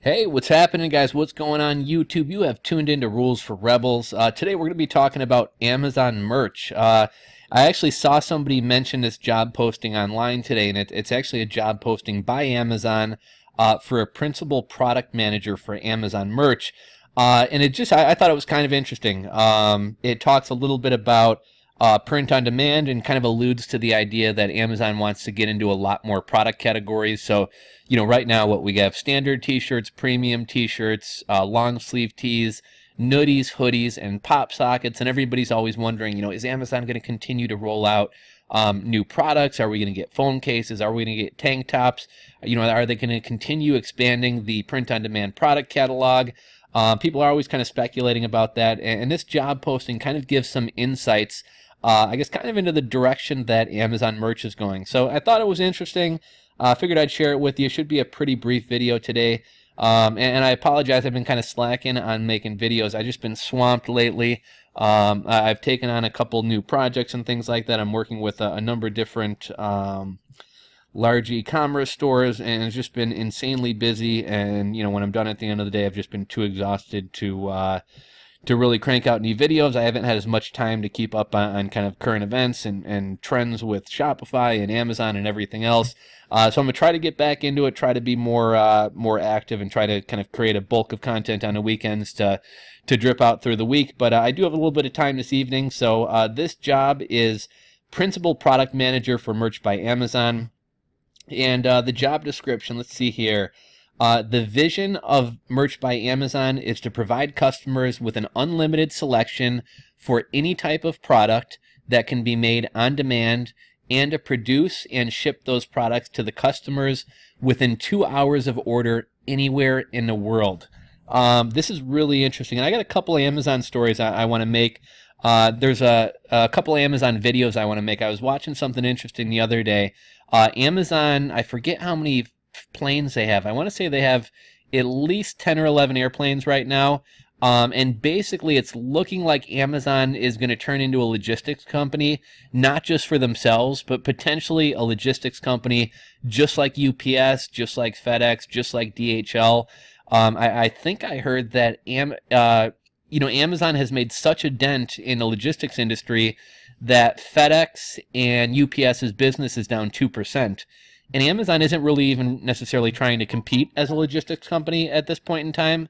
Hey, what's happening, guys? What's going on YouTube? You have tuned into Rules for Rebels. Today we're going to be talking about Amazon merch. I actually saw somebody mention this job posting online today, and it's actually a job posting by Amazon for a principal product manager for Amazon merch. And I thought it was kind of interesting. It talks a little bit about print on demand and kind of alludes to the idea that Amazon wants to get into a lot more product categories. So, right now what we have: standard t-shirts, premium t-shirts, long sleeve tees, hoodies, hoodies, and pop sockets. And everybody's always wondering, is Amazon going to continue to roll out new products? Are we going to get phone cases? Are we going to get tank tops? Are they going to continue expanding the print on demand product catalog? People are always kind of speculating about that. And this job posting kind of gives some insights, I guess, kind of into the direction that Amazon merch is going. So I thought it was interesting. Figured I'd share it with you. It should be a pretty brief video today. And I apologize, I've been kind of slacking on making videos. I've just been swamped lately. I've taken on a couple new projects and things like that. I'm working with a number of different large e-commerce stores, and it's just been insanely busy. And when I'm done at the end of the day, I've just been too exhausted to really crank out any videos. I haven't had as much time to keep up on kind of current events and trends with Shopify and Amazon and everything else. So I'm going to try to get back into it, try to be more active, and try to kind of create a bulk of content on the weekends to drip out through the week. But I do have a little bit of time this evening. So this job is Principal Product Manager for Merch by Amazon. And the job description, let's see here. The vision of Merch by Amazon is to provide customers with an unlimited selection for any type of product that can be made on demand, and to produce and ship those products to the customers within 2 hours of order anywhere in the world. This is really interesting. And I got a couple of Amazon stories I want to make. There's a couple of Amazon videos I want to make. I was watching something interesting the other day. Amazon, I forget how many planes they have. I want to say they have at least 10 or 11 airplanes right now. And basically it's looking like Amazon is going to turn into a logistics company, not just for themselves, but potentially a logistics company just like UPS, just like FedEx, just like DHL. I think I heard that Amazon has made such a dent in the logistics industry that FedEx and UPS's business is down 2%. And Amazon isn't really even necessarily trying to compete as a logistics company at this point in time.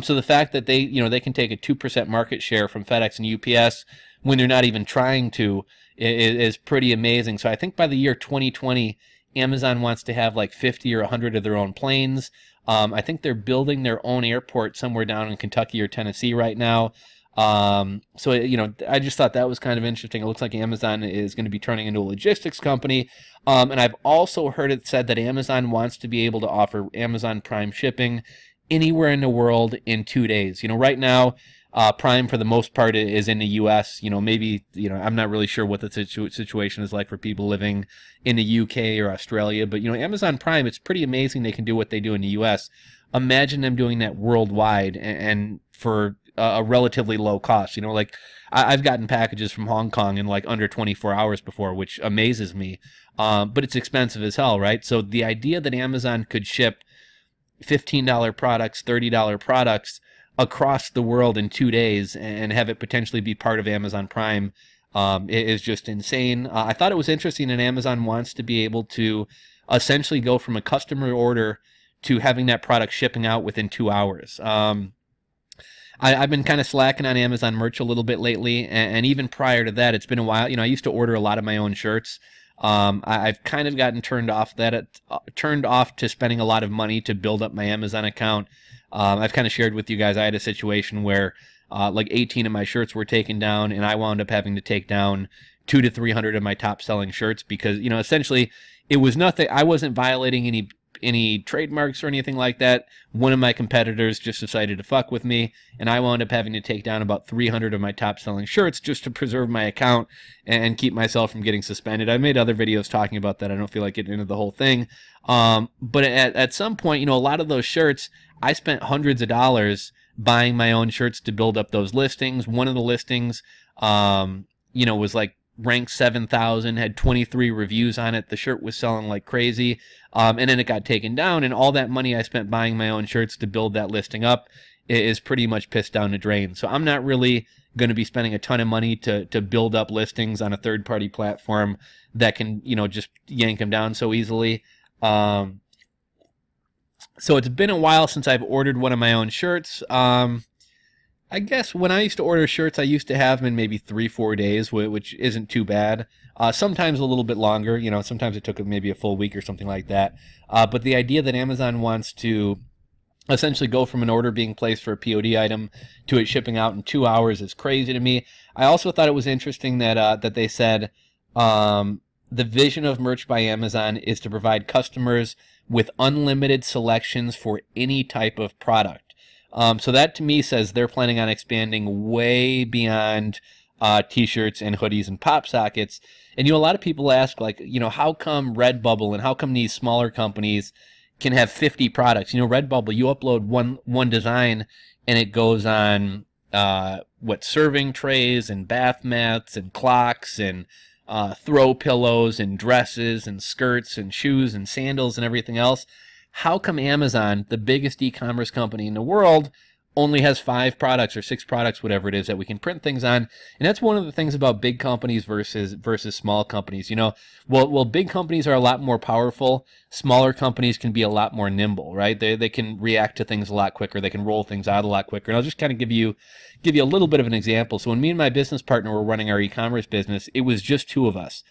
So the fact that they can take a 2% market share from FedEx and UPS when they're not even trying to is pretty amazing. So I think by the year 2020, Amazon wants to have like 50 or 100 of their own planes. I think they're building their own airport somewhere down in Kentucky or Tennessee right now. So I just thought that was kind of interesting. It looks like Amazon is going to be turning into a logistics company. And I've also heard it said that Amazon wants to be able to offer Amazon Prime shipping anywhere in the world in 2 days. Right now, Prime for the most part is in the U.S. Maybe, I'm not really sure what the situation is like for people living in the U.K. or Australia. But, Amazon Prime, it's pretty amazing they can do what they do in the U.S. Imagine them doing that worldwide and for a relatively low cost. I've gotten packages from Hong Kong in like under 24 hours before, which amazes me. But it's expensive as hell, right? So the idea that Amazon could ship $15 products, $30 products across the world in 2 days and have it potentially be part of Amazon Prime is just insane. I thought it was interesting that Amazon wants to be able to essentially go from a customer order to having that product shipping out within 2 hours. I've been kind of slacking on Amazon merch a little bit lately, and even prior to that, it's been a while. I used to order a lot of my own shirts. I've kind of gotten turned off to spending a lot of money to build up my Amazon account. I've kind of shared with you guys, I had a situation where like 18 of my shirts were taken down, and I wound up having to take down 200 to 300 of my top selling shirts because, essentially it was nothing. I wasn't violating any trademarks or anything like that. One of my competitors just decided to fuck with me, and I wound up having to take down about 300 of my top selling shirts just to preserve my account and keep myself from getting suspended. I made other videos talking about that. I don't feel like getting into the whole thing. But at some point, a lot of those shirts, I spent hundreds of dollars buying my own shirts to build up those listings. One of the listings, was like ranked 7,000, had 23 reviews on it. The shirt was selling like crazy. And then it got taken down, and all that money I spent buying my own shirts to build that listing up is pretty much pissed down the drain. So I'm not really going to be spending a ton of money to build up listings on a third-party platform that can, just yank them down so easily. So it's been a while since I've ordered one of my own shirts. I guess when I used to order shirts, I used to have them in maybe 3-4 days, which isn't too bad. Sometimes a little bit longer. Sometimes it took maybe a full week or something like that. But the idea that Amazon wants to essentially go from an order being placed for a POD item to it shipping out in 2 hours is crazy to me. I also thought it was interesting that they said the vision of Merch by Amazon is to provide customers with unlimited selections for any type of product. So that to me says they're planning on expanding way beyond t-shirts and hoodies and pop sockets. And a lot of people ask, like, how come Redbubble and how come these smaller companies can have 50 products? Redbubble, you upload one design and it goes on serving trays and bath mats and clocks and throw pillows and dresses and skirts and shoes and sandals and everything else. How come Amazon, the biggest e-commerce company in the world, only has 5 products or 6 products, whatever it is, that we can print things on? And that's one of the things about big companies versus small companies. Well, big companies are a lot more powerful. Smaller companies can be a lot more nimble, right? They can react to things a lot quicker. They can roll things out a lot quicker. And I'll just kind of give you a little bit of an example. So when me and my business partner were running our e-commerce business, it was just 2 of us.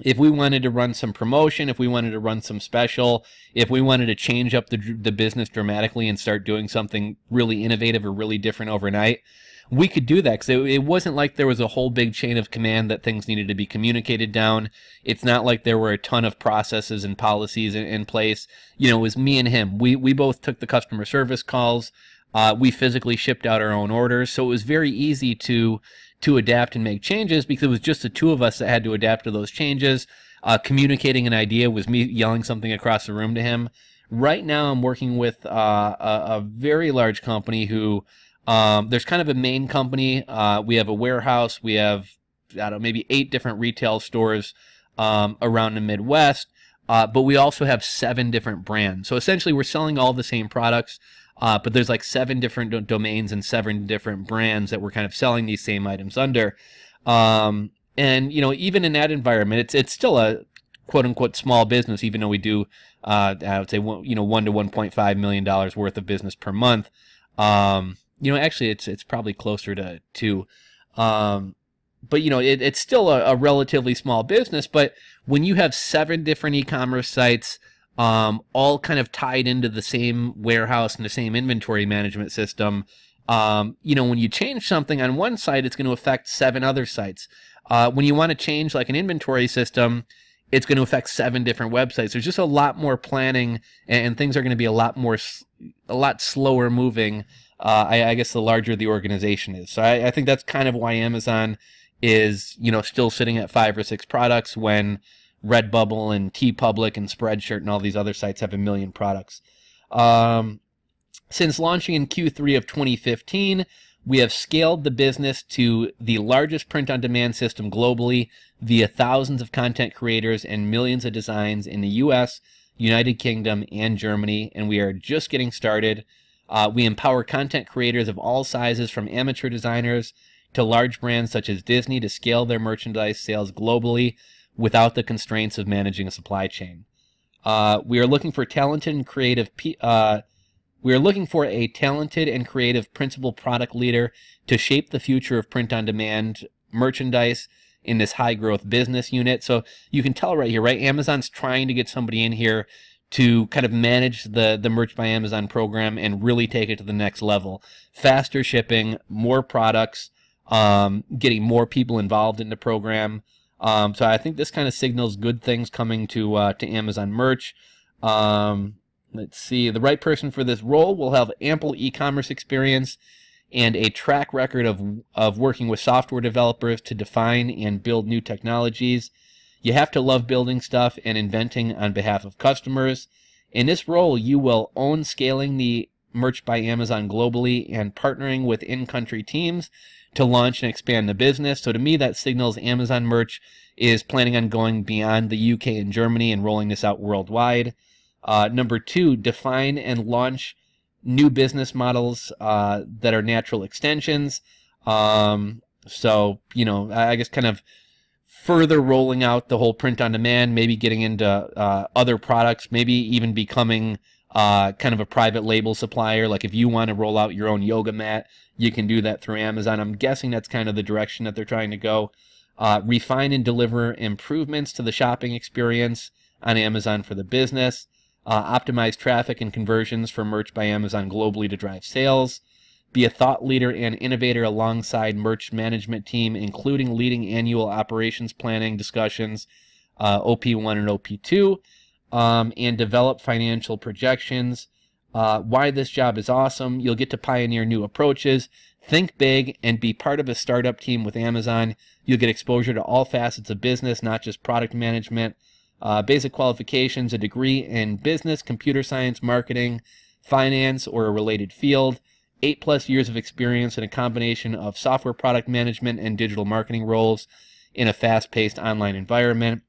If we wanted to run some promotion, if we wanted to run some special, if we wanted to change up the business dramatically and start doing something really innovative or really different overnight, we could do that, because it wasn't like there was a whole big chain of command that things needed to be communicated down. It's not like there were a ton of processes and policies in place. It was me and him. We both took the customer service calls. We physically shipped out our own orders, so it was very easy to adapt and make changes, because it was just the 2 of us that had to adapt to those changes. Communicating an idea was me yelling something across the room to him. Right now I'm working with a very large company who, there's kind of a main company. We have a warehouse. We have, maybe 8 different retail stores around the Midwest, but we also have 7 different brands. So essentially we're selling all the same products, but there's like 7 different domains and 7 different brands that we're kind of selling these same items under. And, even in that environment, it's still a quote unquote small business, even though we do, I would say, $1 to $1.5 million worth of business per month. Actually it's probably closer to 2. But, it's still a relatively small business. But when you have 7 different e-commerce sites, all kind of tied into the same warehouse and the same inventory management system, when you change something on one site, it's going to affect 7 other sites. When you want to change like an inventory system, it's going to affect 7 different websites. There's just a lot more planning, and things are going to be a lot slower moving. I guess the larger the organization is. So I think that's kind of why Amazon is, still sitting at 5 or 6 products when Redbubble and TeePublic and Spreadshirt and all these other sites have 1 million products. Since launching in Q3 of 2015, we have scaled the business to the largest print-on-demand system globally via thousands of content creators and millions of designs in the US, United Kingdom, and Germany, and we are just getting started. We empower content creators of all sizes, from amateur designers to large brands such as Disney, to scale their merchandise sales globally without the constraints of managing a supply chain. We are looking for a talented and creative principal product leader to shape the future of print-on-demand merchandise in this high-growth business unit. So you can tell right here, right? Amazon's trying to get somebody in here to kind of manage the Merch by Amazon program and really take it to the next level. Faster shipping, more products, getting more people involved in the program. So I think this kind of signals good things coming to Amazon Merch. Let's see. The right person for this role will have ample e-commerce experience and a track record of working with software developers to define and build new technologies. You have to love building stuff and inventing on behalf of customers. In this role, you will own scaling the Merch by Amazon globally and partnering with in-country teams to launch and expand the business. So to me, that signals Amazon Merch is planning on going beyond the UK and Germany and rolling this out worldwide. Number 2, define and launch new business models that are natural extensions. So, you know, I guess kind of further rolling out the whole print on demand, maybe getting into other products, maybe even becoming kind of a private label supplier. Like if you want to roll out your own yoga mat, you can do that through Amazon. I'm guessing that's kind of the direction that they're trying to go. Refine and deliver improvements to the shopping experience on Amazon for the business. Optimize traffic and conversions for Merch by Amazon globally to drive sales. Be a thought leader and innovator alongside Merch management team, including leading annual operations planning discussions, OP1 and OP2, and develop financial projections. Why this job is awesome: you'll get to pioneer new approaches, think big, and be part of a startup team with Amazon. You'll get exposure to all facets of business, not just product management. Basic qualifications: a degree in business, computer science, marketing, finance, or a related field. 8+ years of experience in a combination of software product management and digital marketing roles in a fast-paced online environment.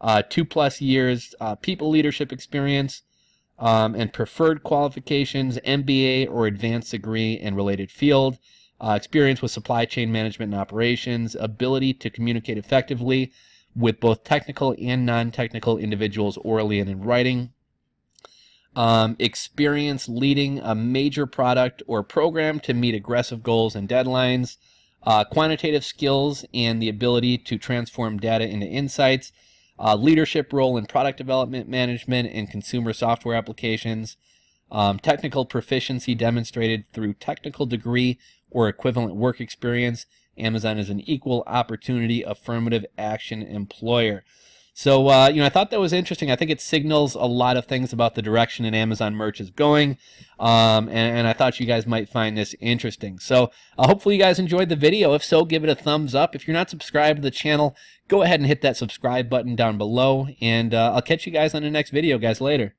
2+ years people leadership experience, and preferred qualifications: MBA or advanced degree in related field. Experience with supply chain management and operations. Ability to communicate effectively with both technical and non-technical individuals orally and in writing. Experience leading a major product or program to meet aggressive goals and deadlines. Quantitative skills and the ability to transform data into insights. Leadership role in product development, management, and consumer software applications. Technical proficiency demonstrated through technical degree or equivalent work experience. Amazon is an equal opportunity affirmative action employer. So, I thought that was interesting. I think it signals a lot of things about the direction that Amazon Merch is going, and I thought you guys might find this interesting. So, hopefully you guys enjoyed the video. If so, give it a thumbs up. If you're not subscribed to the channel, go ahead and hit that subscribe button down below, and I'll catch you guys on the next video, guys, later.